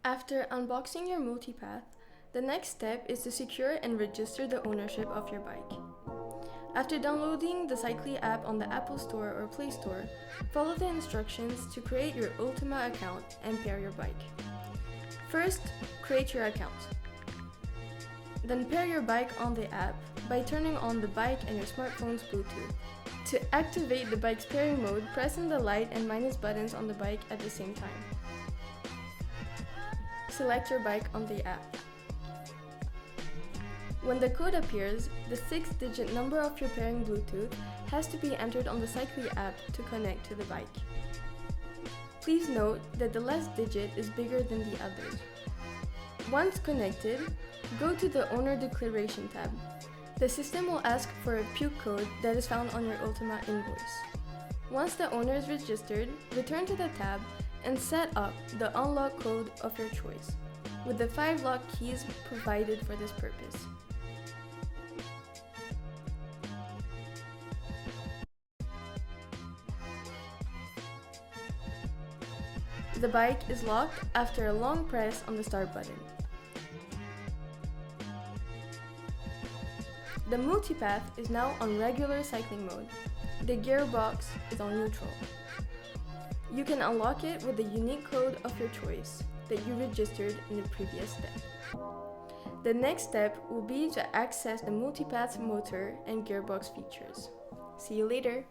After unboxing your multipath, the next step is to secure and register the ownership of your bike. After downloading the cyclee app on the Apple Store or Play Store, follow the instructions to create your Ultima account and pair your bike. First, create your account. Then pair your bike on the app by turning on the bike and your smartphone's Bluetooth. To activate the bike's pairing mode, press on the light and minus buttons on the bike at the same time. Select your bike on the app. When the code appears, the 6-digit number of your pairing Bluetooth has to be entered on the cyclee app to connect to the bike. Please note that the last digit is bigger than the others. Once connected, go to the Owner Declaration tab. The system will ask for a PUC code that is found on your Ultima invoice. Once the owner is registered, return to the tab and set up the unlock code of your choice, with the 5 lock keys provided for this purpose. The bike is locked after a long press on the start button. The multipath is now on regular cycling mode. The gearbox is on neutral. You can unlock it with the unique code of your choice that you registered in the previous step. The next step will be to access the multipath's motor and gearbox features. See you later!